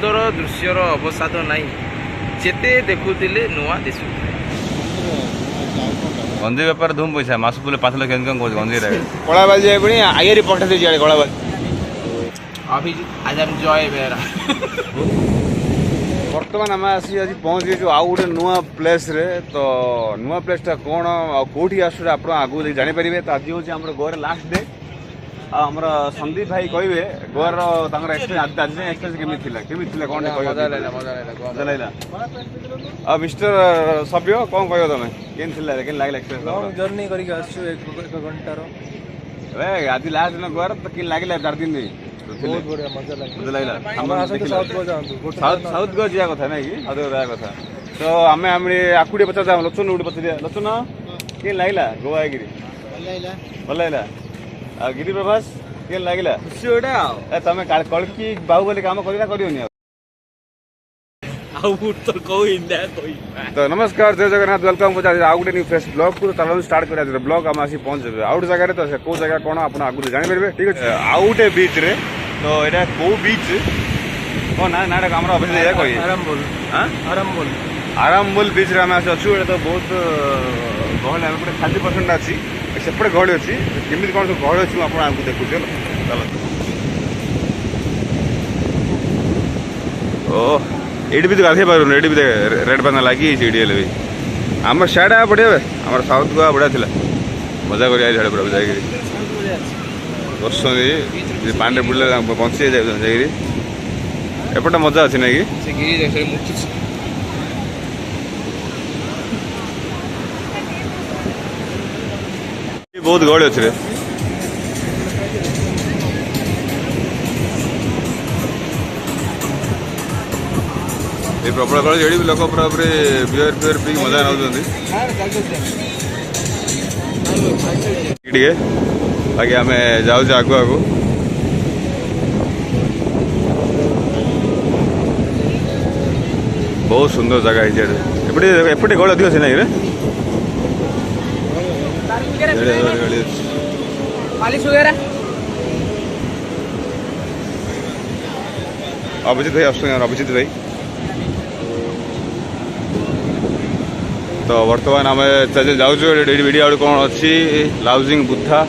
सुंदर दृश्यर अवसाद नहीं जेते देखुले नुआ दिशु गंजी बेपार धूम पैसा मास पुले 5 लाख इनकम कर गंजी रे कला बाल जाए पुणी आइए पठा दे जाए कला बाल अभी आज हम जॉय बेरा बर्तमान आम आसी आज पहुँच गए आउ गोटे नुआ प्लेस रे तो नुआ प्लेसटा कौन कौटी आसुरे आप आगू जापर तो आज हूँ आम गोर लास्ट डे आमर संदीप भाई कहे गोर एक्सपीरियंस केमी कौन मजा लगा मिस्टर सभ्य कौन कह तुम के लगे एक्सपीरियंस जर्नी करके एक घंटार आज लास्ट दिन गोर तो कि लगे 4 दिन बहुत बढ़िया मजा लगे साउथ गोवा जा कथा ना कि साउथ गोवा कथा तो आम आम आकुटे पचार लोचन गोटे पचार लोचन के लगला गोवा गिरी भल लगला गिरी प्रभास के लगला तुम कल्कि बाहुबली काम करना करनी तो नमस्कार जय जगन्नाथ वेलकम आउ गोटे न्यू फ्रेश ब्लॉग को चलो स्टार्ट कर ब्लॉग आम आसी पहुंच आउ गोटे जगह तो कौ जगह कौन आप आगु जापर ठीक अच्छे आउ गोटे बीच रे तो यहाँ कौ बीच कौन ना ना आम कही आरामबोल बीच रे आम अच्छु तो बहुत गहली आम गोटे 40% अच्छी सेपटे गहली अच्छी केमी कौन सब गहली अच्छी मुझे आपको देखुच चलो ओ ये भी तो गाधे पार ये भी रेड पाना लगी भी आम सियाड़ा बढ़िया आम साउथ गोवा बढ़िया थी मजा कर पूरा जाकि बस पानी बुड़े बंची जाकि एपटे मजा अच्छी ना कि बहुत गहली अच्छे ये प्रबल गहली ये भी लोक पूरा बियर फियर पी मजा नौ बाकी आम जाऊ आगु आगु बहुत सुंदर जगह एपटे एपटे गहली अधिक अच्छे ना अभिजीत भाई आस अभिजीत भाई तो बर्तमान आम जाऊँ वीडियो कौन अच्छी लाउजिंग बुद्धा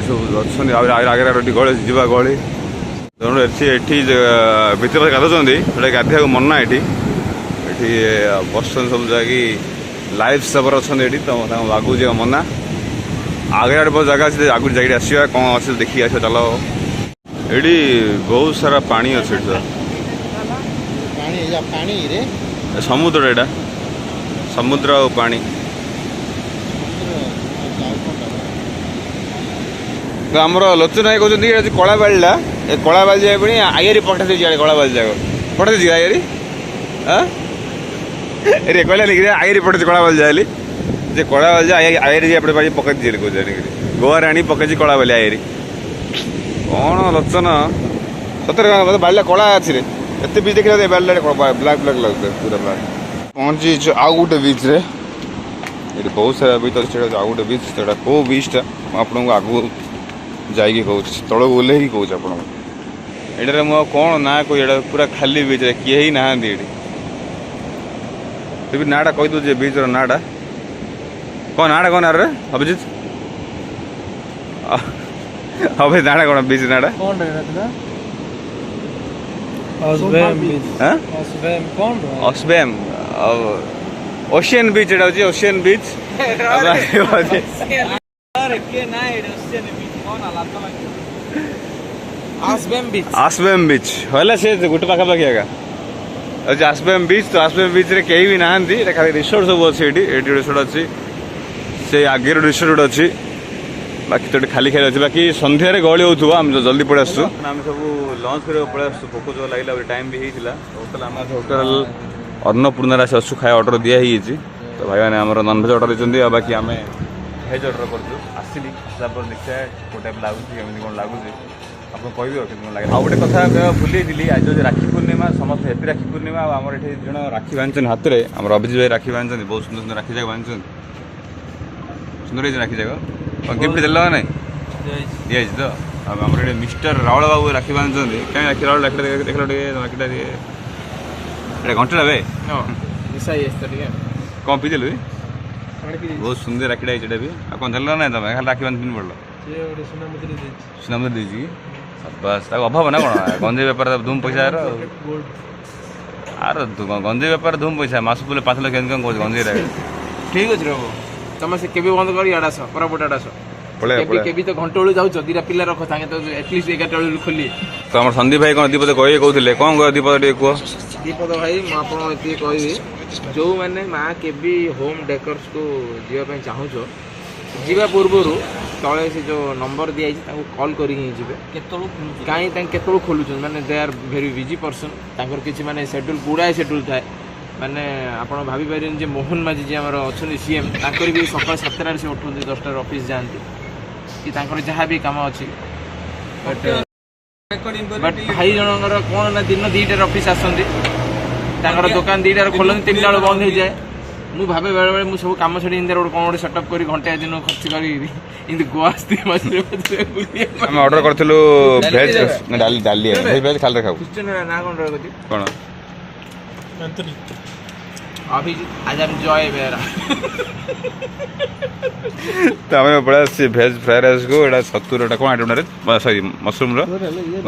सब अच्छा आगे गहली जा गहली एठी भितर गाधुंट गाधे मना ये बसन सब जाकि लाइफ सेवर अच्छा तो लगुच मना आगे बहुत जगह अच्छे आगु जा आसा कौन अच्छे देखिए आस चलो ये बहुत सारा पानी अच्छे समुद्र यहाँ समुद्र और पानी तो आमर लोचन भाई कहते कला बाड़ा कला बाल जाए पुणी आइरी पठा दे कला बाल जाक पठा दे आइरी अरे कहला नहीं आइरी पठे कला बाल जाए जे कला बाल जाए आइरी एपटे पकड़ दिए कौन गोवा राणी पकड़ी कला बाली आइरी कौन लोचन सतरे बाड़ा कला अच्छी एत बीच देखा बाड़ा ब्लाक ब्लाक लगता पूरा ब्लाक पहुँची आउ गोटे बीच रे ये बहुत सारा बीच अच्छे आउ गोटे बीच से कौ बीचटा आपको आगू जाकि कौन तौक ओल्ल कौच आप मुझे कौन ना कोई पूरा खाली बीच रे किए ही नहांती ये तुम नाटा कही दूचे बीच नाटा कौन नाटा कौन रे अभिजीत अभिजीत नाटा कौन बीच नाटा ऑस्बेम ओशियन बीच एटा होची ओशियन बीच आसबेम बीच होला से गोटे पाखा पाखी आगा आसबेम बीच तो आसबेम बीच रे कहीं भी नहांती खाली रिसोर्ट सब अच्छी ये रिसोर्ट अच्छी से आगे रिसोर्ट अच्छी बाकी तो खाली खाली अच्छे बाकी सन्धार गहली हो आम जल्दी पड़े आसु आम सब लंच कर पड़े आसु भोक जो लगे टाइम भी होता होटेल आम होटेल अन्नपूर्णार आस खाया ऑर्डर दिखाई तो भाई मैंने आम नॉनभेज ऑर्डर देते बाकी आम भेज ऑर्डर करूँ आसली आसला देखा कौ टाइप लगुच कमी कौन लगुच आपको कह लगे आ गोटे कथा भूली आज जो राखी पूर्णिमा समस्त हैप्पी राखी पूर्णिमा आमर ये जन राखी बांधन हाथ में आम अभिजीत भाई राखी बांधते बहुत सुंदर सुंदर राखी जाक बांधते सुंदर राखी जाक गिफ्ट दिल ना दिखाई तो आमर ये मिस्टर रावल बाबू राखी बांधुଛନ୍ତି कहीं राखी रावल राखी देख लो राखीटा घंटा बे कौन पी दिलु बहुत सुंदर राखीटा ये भी आ कौन चल ना तुम खाली राखी बांध पिन पड़ल सुनाम दीजिए बस अभाव ना कौन गंजे बेपार धूम पैसा आर गंजे बेपार धूम पैसा मास पुले 5 लाख इनकम कर गंजे ठीक अच्छे रहो तुम से केबी बंद कर इड़ा आस कोरापुट आड़ आस केबी तो घंटे बेलू जाऊच दीटा पिला रख तांगे तो एटलिस्ट 11टा बेलू खोली तो हम संदीप भाई कौन दीपद कहे कहते कौन कह दीपद टे कह दीपद भाई मुझे कहबी जो मैंने माँ केबी होम डेकोर्स को जीवाई चाहूच जीवा पूर्वर तले से जो नंबर दिखाई कॉल करें कहीं केतु खोलुन मैंने they are very busy person तांकर किसी माने शेड्यूल गुड़ाए शेड्यूल थाए माने आप भाभी पारे मोहन माझी जी आम अच्छा सीएम तांकर भी सकाल 7टा से उठुं 10टा ऑफिस जाती कि तांकर जहाँ भी काम अच्छी बट भाई जनकर कौन ना दिन 2टार ऑफिस आसती दुकान 2टार खोलती 3टा बेल बंद हो जाए मु भावे बेले बेले मुझे सब कम छड़ी इंदर कौन गोटे सेटअप कर घंटे दिन खर्च कर गोवा हम ऑर्डर करथिलु वेज डाली डाली वेज वेज खाली खाऊ क्वेश्चन ना कौन रहती कोन अभी आज हम जॉय बेरा तमे बड़ा से वेज फ्राइड राइस को एटा 70 एटा कोन आइटम रे सॉरी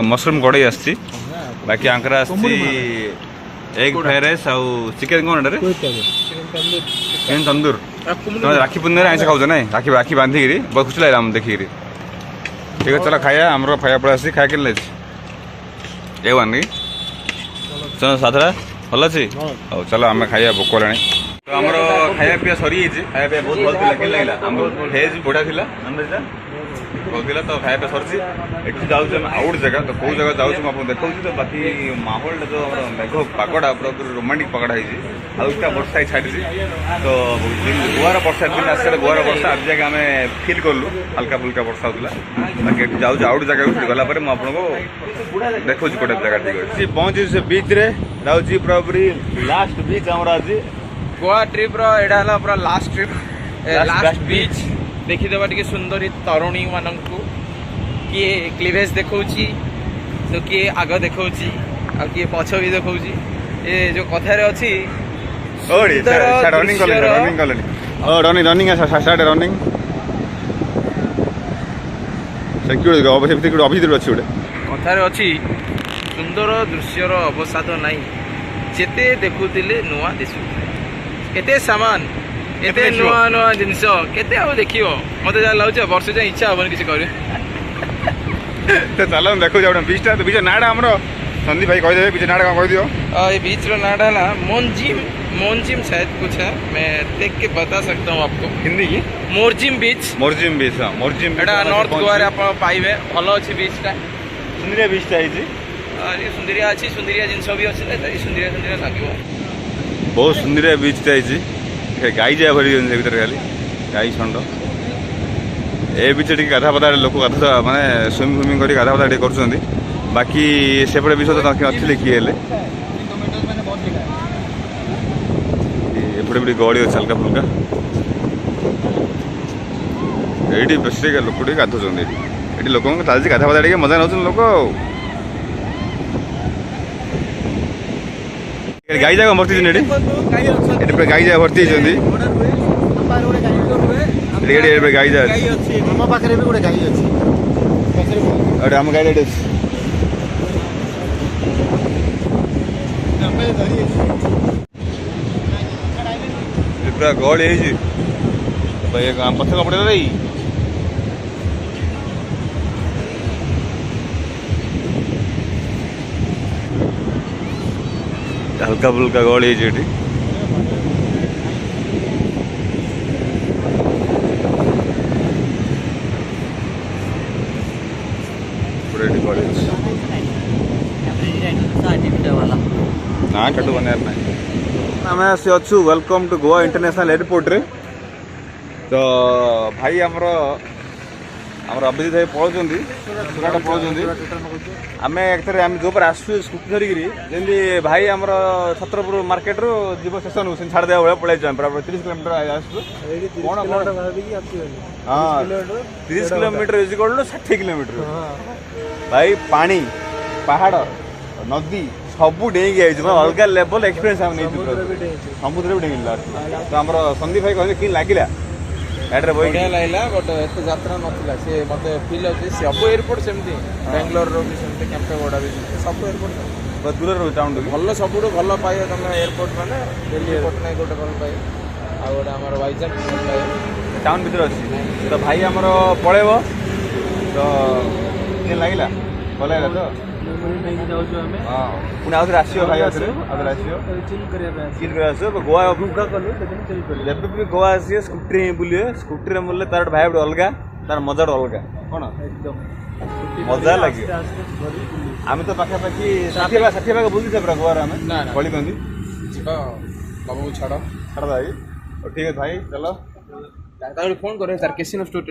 मशरूम गड़े आछि बाकी आंकरा आछि एग फ्राइड राइस आउ चिकन कोन रे चिकन तंदूर राखी पूर्णिमा आइस खाऊ ना राखी राखी बांधी बहुत खुशी लगे हम देखिक ठीक है चलो खाया आम खाया पड़ा आसी खाया के ए वन चलो सातटा भल अच्छी हाँ चलो आम खाया भोक होगा तो आमर खाया पीया सरी खाया पीया बहुत भल लगे आम भेज बड़ा थी कहला तो खाया सरी एठी जाऊँ आउट जगह तो कौ जगह जाऊँ आप देखा तो बाकी माहौल जो मेघ पगड़ा पूरा रोमांटिक पगड़ा है वर्षा छाड़ी तो गोवार वर्षा दिन आस गोवार वर्षा आज जगह आम फिल कलु हल्का फुल्का वर्षा होता बाकी जाऊँ आउट जगह गलापर मुझे देखा गोटे जगह ठीक अच्छे पहुँची से बीच रे जाऊँगी पूरा पूरी लास्ट बीच आम आज गोवा ट्रिप रा पूरा लास्ट ट्रिप लास्ट बीच देखीदेवा टे सुंदर तरुणी मान किए क्लीवेज देखा तो किए आग देखा किए पछ भी देखा ये जो कथार अच्छी कथार अच्छी सुंदर दृश्यर अवसाद ना जेते देखुले नुआ दिशु केते सामान एते नुआ नुआ जिनस केते आ देखियो मते जा लाउछ वर्ष जाय इच्छा होबन किसी करे तो चलो देखो जाऊ बीचटा तो बीच नाडा हमरो संदीप भाई कह दे बीच नाडा कह दियो ये बीच रो नाडा ना मोनजिम शायद कुछ है मैं देख के बता सकता हूं आपको हिंदी की मोरजिम बीच हां मोरजिम एटा नॉर्थ गोवा रे आप पाइबे भलो अछि बीचटा सुंदरिया बीचटा आइछि अरे सुंदरिया अछि सुंदरिया जिनस भी अछि त सुंदरिया लागियो बहुत सुंदरिया बीचटा आइछि गाई जाए भरी भर खाली गाई षंड ए बीच टे गाधा पदा लोक गाधा माने स्विमिंग स्विमिंग कर गाधा पदा कर बाकी सेपटे विषय तो नथिले किए एपटे भी गड़ी अच्छे हल्का फुल्का ये बेस लोक गाधुन ये लोक गाधा पदा टे मजा नौ लोक गाई जाक भर्ती गाई जाक भर्ती गाई जा आम गाड़ी पूरा गहली पथ कपड़े रही हल्का फुल्का गहली है ना कटु बन आम आसी अच्छु welcome to Goa international airport रे तो भाई आमर ଆମର ଅଭିଜିତ ଭାଇ ପଳାଉଛନ୍ତି ସୁରାଟ ପଳାଉଛନ୍ତି ଆମେ ଏଥିରେ ଆମେ ଯେଉଁ ଉପରେ ଆସୁଛୁ ସ୍କୁଟି ଧରିକିରି ଯେମିତି ଭାଇ ଆମର ଛତ୍ରପୁର ମାର୍କେଟରୁ ଯିବ ଷ୍ଟେସନକୁ ସେମିତି ଛାଡ଼ି ଦେବା ଭଳିଆ ପଳାଇଛୁ ଆମେ ପୁରା 30 କିଲୋମିଟର ଆସୁଛୁ କ'ଣ ହଁ 30 କିଲୋମିଟର ଇଜି କରିଲୁ 60 କିଲୋମିଟର ଭାଇ ପାଣି ପାହାଡ଼ ନଦୀ ସବୁ ଡେଇଁକି ଆଇଛୁ ମାନେ ଅଲଗା ଲେଭଲ ଏକ୍ସପିରିଏନ୍ସ ଆମେ ନେଇଛୁ ସମୁଦ୍ର ବି ଡେଇଁଲା ତ ଆମର ସନ୍ଦୀପ ଭାଇ କହିଲେ କି ଲାଗିଲା ଗାଡ଼ିରେ ବହି ବଢ଼ିଆ ଲାଗିଲା ବଟ୍ ଏତେ ଯାତ୍ରା ନଥିଲା ସେ ମୋତେ ଫିଲ୍ ହେଉଛି ସବୁ ଏୟାରପୋର୍ଟ ସେମିତି ବାଙ୍ଗାଲୋରର ବି ସେମିତି କେମ୍ପେଗୌଡ଼ା ବି ସେମିତି ସବୁ ଏୟାରପୋର୍ଟ ଦୂରରେ ରହୁଛି ଟାଉନ୍ ଭଲ ସବୁଠୁ ଭଲ ପାଇବ ତମେ ଏୟାରପୋର୍ଟ ମାନେ ଦିଲ୍ଲୀ ପଟ୍ଟନାୟକ ଗୋଟେ ଭଲ ପାଇବ ଆଉ ଗୋଟେ ଆମର ୱାଇଜାକ୍ ଭଲ ପାଇବ ଟାଉନ୍ ଭିତରେ ଅଛି ତ ଭାଇ ଆମର ପଳେଇବ ତ କେମିତି ଲାଗିଲା ଭଲ ଲାଗିଲା ତ ହଁ ପୁଣି ଆଉଥରେ ଆସିବ ଭାଇ ଆଉଥରେ ଆସିବ ଚିଲ୍ କରିବା ଆସିବ ଗୋଆ ଯେବେ ବି ଗୋଆ ଆସିବେ ସ୍କୁଟିରେ ହିଁ ବୁଲିବେ ସ୍କୁଟିରେ ବୁଲିଲେ ତାର ଗୋଟେ ଭାଇ ଗୋଟେ ଅଲଗା ତାର ମଜା ଗୋଟେ ଅଲଗା କ'ଣ ମଜା ଲାଗିବ ଆମେ ତ ପାଖାପାଖି 60 ଭାଗ ବୁଲିଛେ ପୁରା ଗୋଆରେ ଆମେ ଗଳି କନ୍ଦି ଯିବା ବାବୁକୁ ଛାଡ଼ ଭାଇ ଠିକ୍ ଅଛି ଭାଇ ଚାଲ ତାକୁ ଫୋନ୍ କରେ ତାର କେସିନୋ ଷ୍ଟୋରି